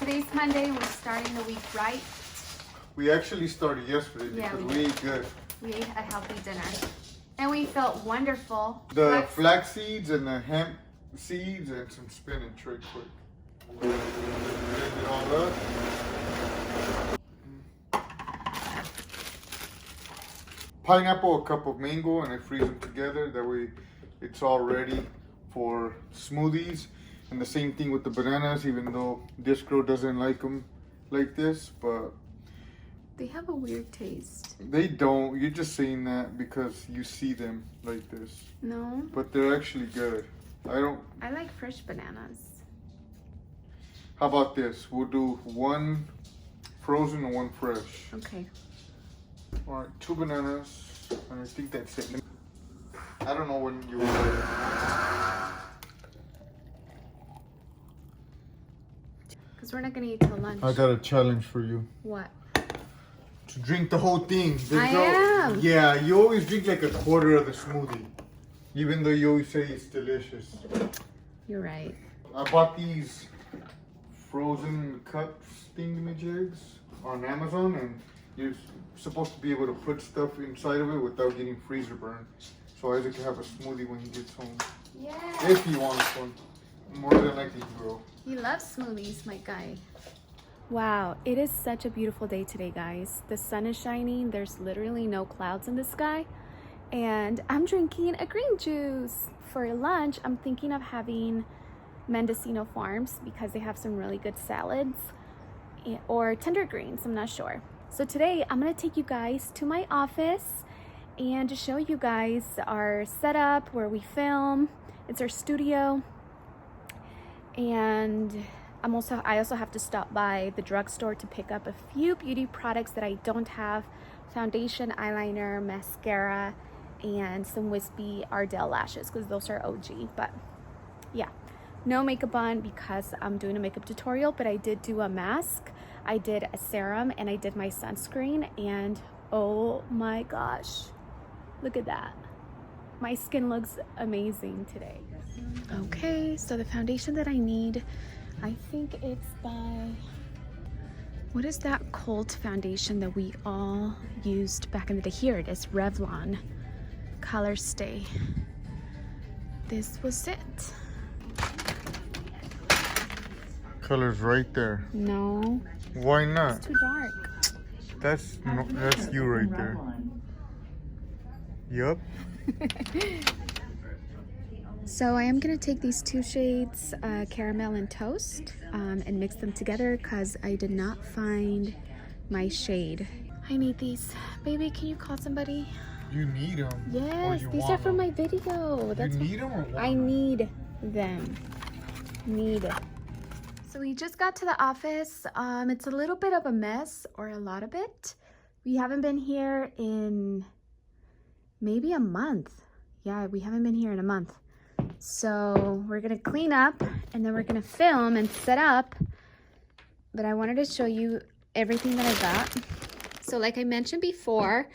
today's Monday. We're starting the week right. We actually started yesterday because we ate good. We ate a healthy dinner. And we felt wonderful. The flax seeds and the hemp seeds and some spinach right quick. Blend it all up. Pineapple, a cup of mango, and I freeze them together. That way it's all ready for smoothies. And the same thing with the bananas, even though this girl doesn't like them like this, but they have a weird taste. They don't. You're just saying that because you see them like this. No. But they're actually good. I like fresh bananas. How about this? We'll do one frozen and one fresh. Okay. All right, 2 bananas, and I think that's it. I don't know when you will. Because we're not going to eat till lunch. I got a challenge for you. What? To drink the whole thing. I am. Yeah, you always drink like a quarter of the smoothie. Even though you always say it's delicious. You're right. I bought these frozen cups thingamajigs on Amazon, and you're supposed to be able to put stuff inside of it without getting freezer burn. So Isaac can have a smoothie when he gets home. Yeah. If he wants one. More than likely he will. He loves smoothies, my guy. Wow, it is such a beautiful day today, guys. The sun is shining. There's literally no clouds in the sky. And I'm drinking a green juice. For lunch, I'm thinking of having Mendocino Farms because they have some really good salads. Or tender greens, I'm not sure. So today, I'm going to take you guys to my office and to show you guys our setup, where we film. It's our studio. And I also have to stop by the drugstore to pick up a few beauty products that I don't have. Foundation, eyeliner, mascara, and some wispy Ardell lashes because those are OG. But yeah, no makeup on because I'm doing a makeup tutorial, but I did do a mask, I did a serum, and I did my sunscreen, and oh my gosh, look at that. My skin looks amazing today. Okay, so the foundation that I need, I think it's by, what is that cult foundation that we all used back in the day? Here it is, Revlon Color Stay. This was it. Color's right there. No. Why not? It's too dark. That's you right there. Yup. So I am going to take these 2 shades, Caramel and Toast, and mix them together because I did not find my shade. I need these. Baby, can you call somebody? You need them. Yes, these are for my video. You need them or want I need them. So we just got to the office. It's a little bit of a mess, or a lot of it. We haven't been here in maybe a month. Yeah, we haven't been here in a month. So we're gonna clean up and then we're gonna film and set up. But I wanted to show you everything that I got. So like I mentioned before,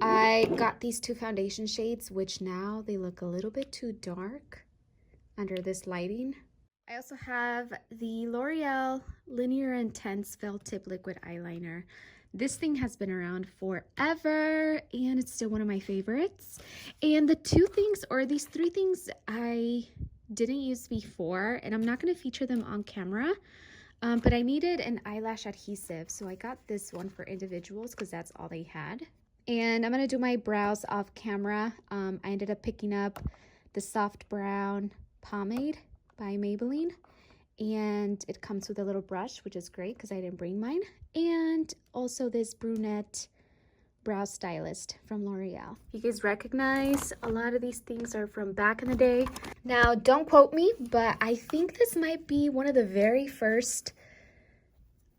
I got these 2 foundation shades, which now they look a little bit too dark under this lighting. I also have the L'Oreal Linear Intense Felt Tip Liquid Eyeliner. This thing has been around forever and it's still one of my favorites. And the 2 things, or these 3 things, I didn't use before, and I'm not going to feature them on camera, but I needed an eyelash adhesive, so I got this one for individuals because that's all they had. And I'm going to do my brows off camera. I ended up picking up the Soft Brown Pomade by Maybelline. And it comes with a little brush, which is great because I didn't bring mine. And also this brunette brow stylist from L'Oreal. You guys recognize a lot of these things are from back in the day. Now, don't quote me, but I think this might be one of the very first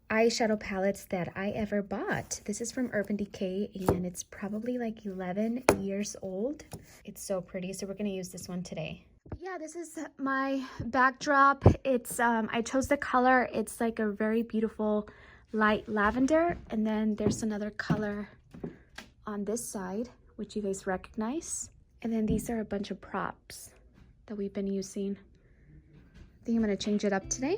eyeshadow palettes that I ever bought. This is from Urban Decay, and it's probably like 11 years old. It's so pretty, so we're gonna use this one today. Yeah, this is my backdrop. It's I chose the color. It's like a very beautiful light lavender, and then there's another color on this side, which you guys recognize. And then these are a bunch of props that we've been using. I think I'm gonna change it up today.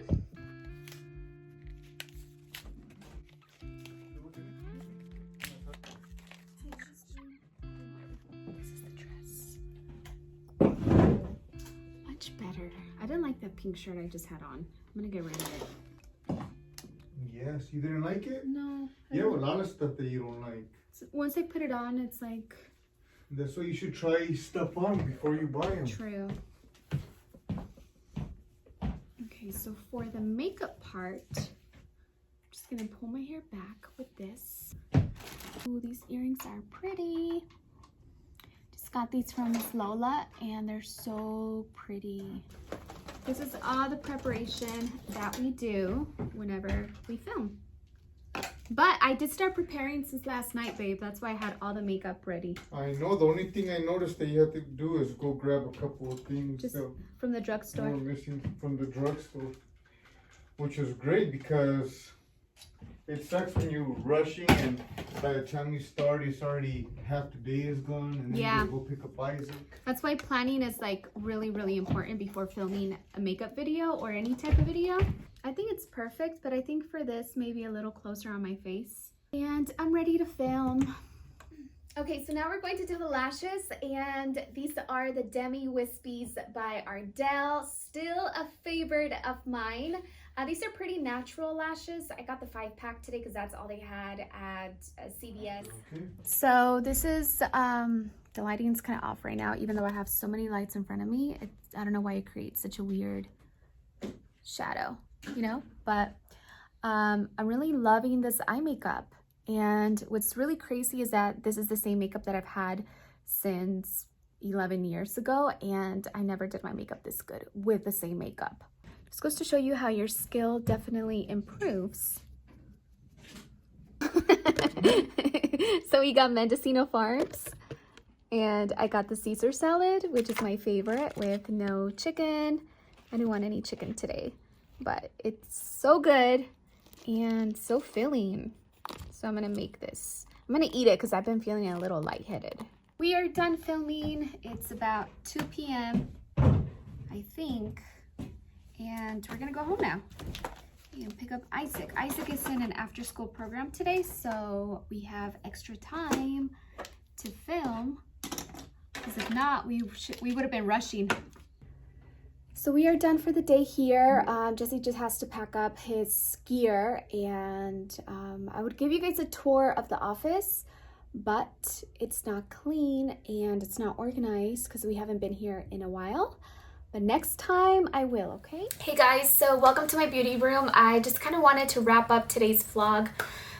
much better. I didn't like that pink shirt I just had on. I'm gonna get rid of it. Yes, you didn't like it? No. You have a lot of stuff that you don't like. Once I put it on, it's like... That's why you should try stuff on before you buy them. True. Okay, so for the makeup part, I'm just gonna pull my hair back with this. Ooh, these earrings are pretty. Just got these from Miss Lola, and they're so pretty. This is all the preparation that we do whenever we film. But I did start preparing since last night, babe. That's why I had all the makeup ready. I know. The only thing I noticed that you have to do is go grab a couple of things Just that from the drugstore. we're missing from the drugstore, which is great because it sucks when you're rushing and by the time you start, it's already half the day is gone, and then you gotta go pick up Isaac. That's why planning is like really, really important before filming a makeup video or any type of video. I think it's perfect, but I think for this, maybe a little closer on my face. And I'm ready to film. Okay, so now we're going to do the lashes, and these are the Demi Wispies by Ardell. Still a favorite of mine. These are pretty natural lashes. I got the 5-pack today because that's all they had at CVS. Okay. So this is, the lighting's kind of off right now, even though I have so many lights in front of me. I don't know why it creates such a weird shadow, you know? But I'm really loving this eye makeup. And what's really crazy is that this is the same makeup that I've had since 11 years ago, and I never did my makeup this good with the same makeup. Just goes to show you how your skill definitely improves. So we got Mendocino Farms, and I got the Caesar salad, which is my favorite, with no chicken. I didn't want any chicken today, but it's so good and so filling. So I'm gonna make this. I'm gonna eat it because I've been feeling a little lightheaded. We are done filming. It's about 2 p.m. I think. And we're gonna go home now and pick up Isaac. Isaac is in an after-school program today, so we have extra time to film. Because if not, we would have been rushing. So we are done for the day here. Jesse just has to pack up his gear, and I would give you guys a tour of the office, but it's not clean and it's not organized because we haven't been here in a while. But next time I will, okay? Hey guys, so welcome to my beauty room. I just kind of wanted to wrap up today's vlog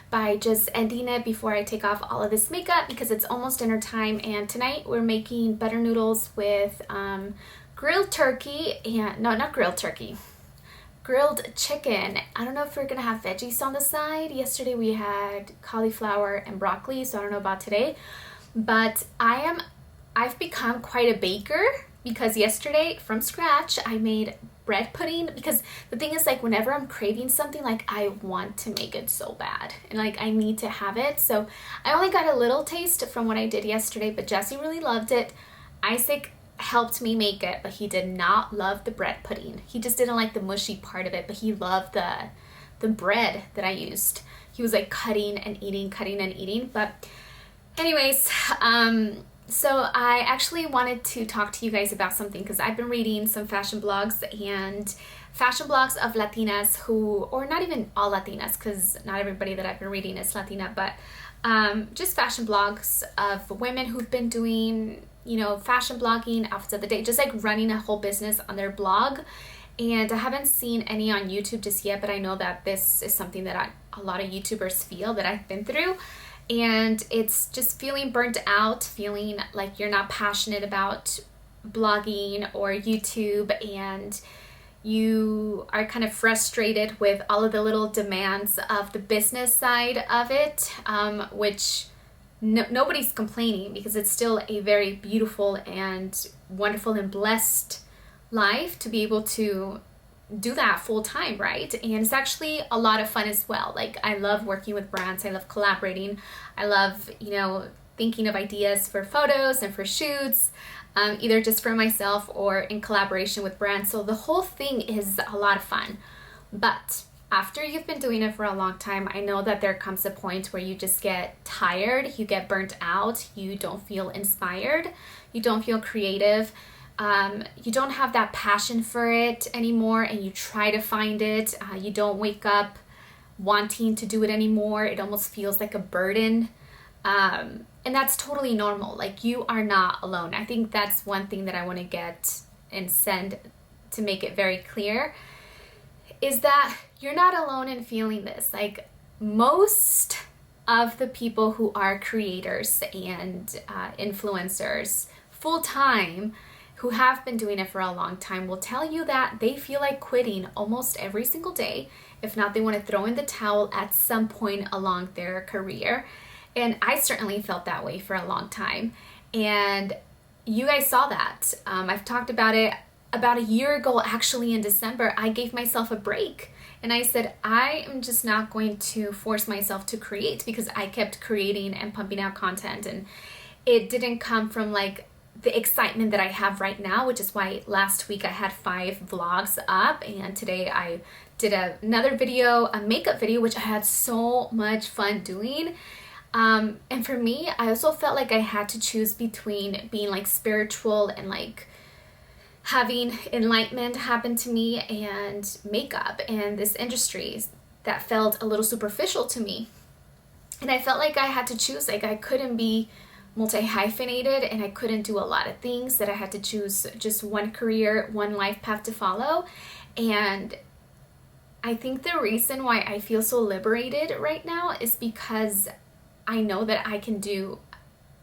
by just ending it before I take off all of this makeup because it's almost dinner time, and tonight we're making butter noodles with grilled turkey and not grilled turkey, grilled chicken. I don't know if we're gonna have veggies on the side. Yesterday we had cauliflower and broccoli, so I don't know about today. But I've become quite a baker because yesterday from scratch I made bread pudding, because the thing is, like, whenever I'm craving something, like, I want to make it so bad and like I need to have it. So I only got a little taste from what I did yesterday, but Jesse really loved it. Isaac helped me make it, but he did not love the bread pudding. He just didn't like the mushy part of it, but he loved the bread that I used. He was like cutting and eating. But anyways, so I actually wanted to talk to you guys about something because I've been reading some fashion blogs, and fashion blogs of Latinas who, or not even all Latinas, because not everybody that I've been reading is Latina, but just fashion blogs of women who've been doing, you know, fashion blogging, outfits of the day, just like running a whole business on their blog. And I haven't seen any on YouTube just yet, but I know that this is something that a lot of YouTubers feel, that I've been through. And it's just feeling burnt out, feeling like you're not passionate about blogging or YouTube, and you are kind of frustrated with all of the little demands of the business side of it, which nobody's complaining because it's still a very beautiful and wonderful and blessed life to be able to do that full time, right? And it's actually a lot of fun as well. Like, I love working with brands. I love collaborating. I love, you know, thinking of ideas for photos and for shoots, either just for myself or in collaboration with brands. So the whole thing is a lot of fun. But after you've been doing it for a long time, I know that there comes a point where you just get tired, you get burnt out, you don't feel inspired, you don't feel creative. you don't have that passion for it anymore and you try to find it. You don't wake up wanting to do it anymore. It almost feels like a burden. And that's totally normal. Like, you are not alone. I think that's one thing that I want to get and send to make it very clear, is that you're not alone in feeling this. Like, most of the people who are creators and influencers full-time, who have been doing it for a long time, will tell you that they feel like quitting almost every single day. If not, they want to throw in the towel at some point along their career. And I certainly felt that way for a long time. And you guys saw that. I've talked about it about a year ago, actually in December. I gave myself a break. And I said, I am just not going to force myself to create, because I kept creating and pumping out content. And it didn't come from like the excitement that I have right now, which is why last week I had 5 vlogs up. And today I did another video, a makeup video, which I had so much fun doing. And for me, I also felt like I had to choose between being like spiritual and like having enlightenment happen to me and makeup and this industry that felt a little superficial to me. And I felt like I had to choose. Like, I couldn't be multi-hyphenated and I couldn't do a lot of things, that I had to choose just one career, one life path to follow. And I think the reason why I feel so liberated right now is because I know that I can do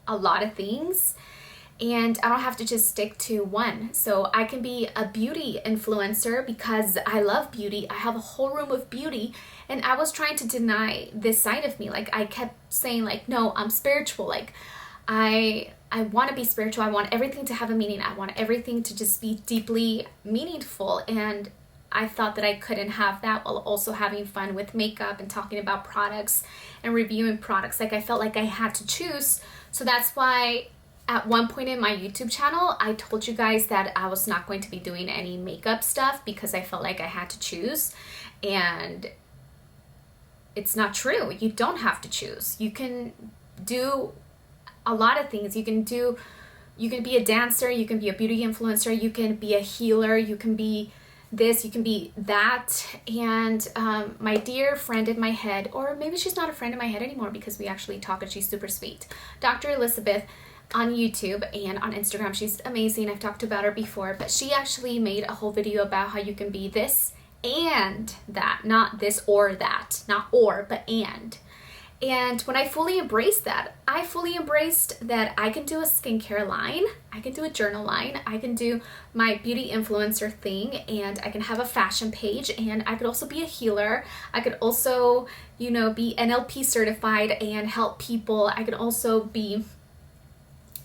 a lot of things and I don't have to just stick to one. So I can be a beauty influencer because I love beauty. I have a whole room of beauty, and I was trying to deny this side of me. Like, I kept saying like, no, I'm spiritual. Like, I want to be spiritual. I want everything to have a meaning. I want everything to just be deeply meaningful. And I thought that I couldn't have that while also having fun with makeup and talking about products and reviewing products. Like, I felt like I had to choose. So that's why at one point in my YouTube channel, I told you guys that I was not going to be doing any makeup stuff because I felt like I had to choose. And it's not true. You don't have to choose. You can do a lot of things. You can be a dancer, you can be a beauty influencer, you can be a healer, you can be this, you can be that. And my dear friend in my head, or maybe she's not a friend in my head anymore because we actually talk and she's super sweet, Dr. Elizabeth on YouTube and on Instagram. She's amazing. I've talked about her before, but she actually made a whole video about how you can be this and that, not this or that, not or, but and. And when I fully embraced that, I fully embraced that I can do a skincare line, I can do a journal line, I can do my beauty influencer thing, and I can have a fashion page, and I could also be a healer. I could also, you know, be NLP certified and help people. I could also be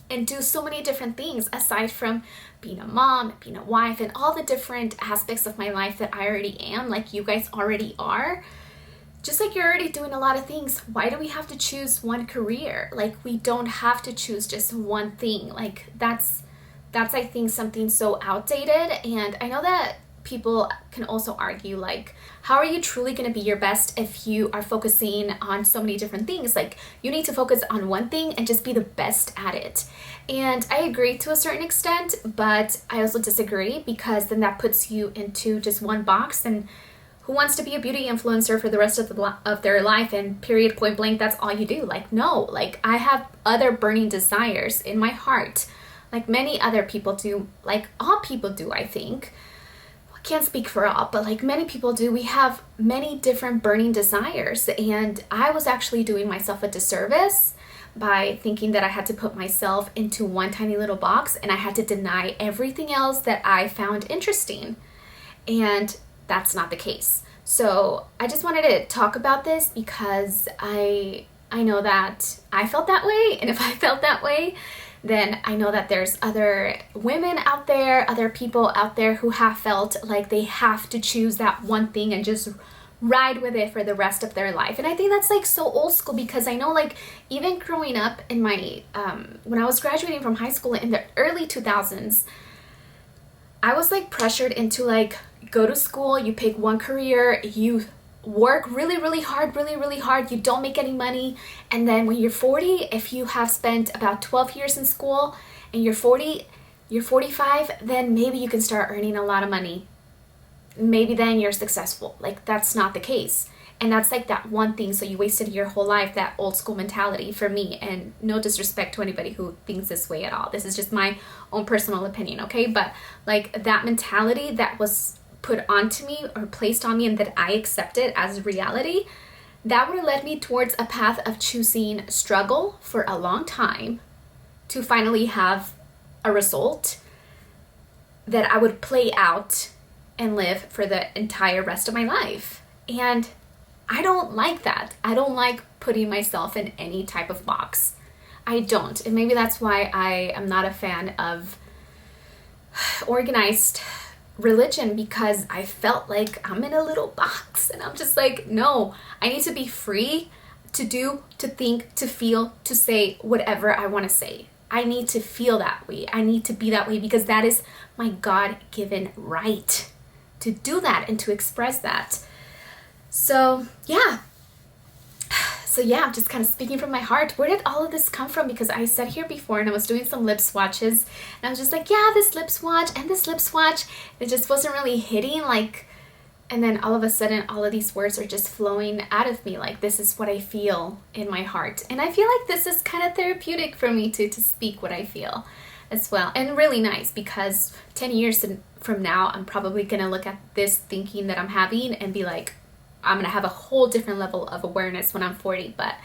and do so many different things aside from being a mom, being a wife, and all the different aspects of my life that I already am, like you guys already are. Just like you're already doing a lot of things, why do we have to choose one career? Like, we don't have to choose just one thing. Like, that's I think something so outdated. And I know that people can also argue, like, how are you truly going to be your best if you are focusing on so many different things? Like, you need to focus on one thing and just be the best at it. And I agree to a certain extent, but I also disagree, because then that puts you into just one box. And who wants to be a beauty influencer for the rest of their life and period, point blank, that's all you do? Like, no. Like, I have other burning desires in my heart, like many other people do, like all people do, I think. I can't speak for all, but like many people do. We have many different burning desires, and I was actually doing myself a disservice by thinking that I had to put myself into one tiny little box and I had to deny everything else that I found interesting. And that's not the case. So I just wanted to talk about this because I know that I felt that way, and if I felt that way, then I know that there's other women out there, other people out there who have felt like they have to choose that one thing and just ride with it for the rest of their life. And I think that's like so old school, because I know, like, even growing up in my when I was graduating from high school in the early 2000s, I was like pressured into like, go to school, you pick one career, you work really, really hard, you don't make any money, and then when you're 40, if you have spent about 12 years in school and you're 40, you're 45, then maybe you can start earning a lot of money. Maybe then you're successful. Like, that's not the case. And that's like that one thing. So you wasted your whole life, that old school mentality for me. And no disrespect to anybody who thinks this way at all. This is just my own personal opinion, okay? But like that mentality that was put onto me or placed on me and that I accepted as reality, that would have led me towards a path of choosing struggle for a long time to finally have a result that I would play out and live for the entire rest of my life. And I don't like that. I don't like putting myself in any type of box. I don't. And maybe that's why I am not a fan of organized religion, because I felt like I'm in a little box and I'm just like, no, I need to be free to do, to think, to feel, to say whatever I want to say. I need to feel that way. I need to be that way because that is my God-given right to do that and to express that. So yeah, I'm just kind of speaking from my heart. Where did all of this come from? Because I sat here before and I was doing some lip swatches and I was just like, yeah, this lip swatch and this lip swatch. It just wasn't really hitting, like, and then all of a sudden all of these words are just flowing out of me. Like, this is what I feel in my heart. And I feel like this is kind of therapeutic for me to speak what I feel as well. And really nice, because 10 years from now, I'm probably going to look at this thinking that I'm having and be like, I'm going to have a whole different level of awareness when I'm 40. But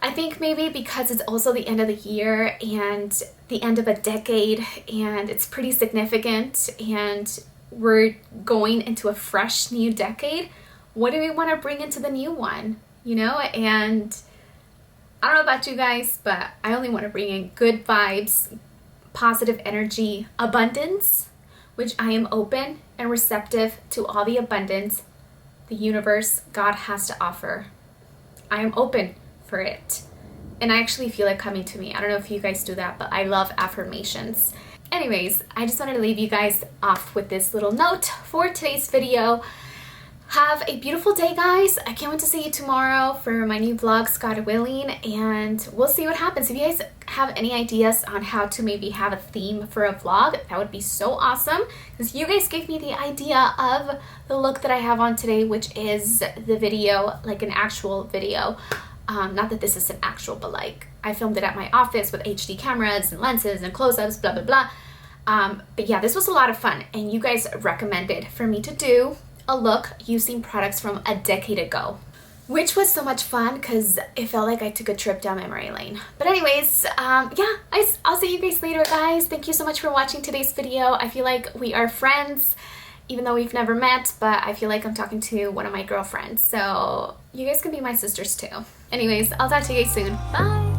I think maybe because it's also the end of the year and the end of a decade, and it's pretty significant, and we're going into a fresh new decade, what do we want to bring into the new one, you know? And I don't know about you guys, but I only want to bring in good vibes, positive energy, abundance, which I am open and receptive to all the abundance the universe, God has to offer. I am open for it. And I actually feel it coming to me. I don't know if you guys do that, but I love affirmations. Anyways, I just wanted to leave you guys off with this little note for today's video. Have a beautiful day, guys. I can't wait to see you tomorrow for my new vlogs, God willing, and we'll see what happens. If you guys have any ideas on how to maybe have a theme for a vlog, that would be so awesome, because you guys gave me the idea of the look that I have on today, which is the video, like an actual video. Not that this is an actual, but like I filmed it at my office with HD cameras and lenses and close-ups, blah, blah, blah. But yeah, this was a lot of fun, and you guys recommended for me to do a look using products from a decade ago, which was so much fun because it felt like I took a trip down memory lane. But anyways, yeah, I'll see you guys later, guys. Thank you so much for watching today's video. I feel like we are friends, even though we've never met, but I feel like I'm talking to one of my girlfriends. So you guys can be my sisters too. Anyways, I'll talk to you guys soon. Bye!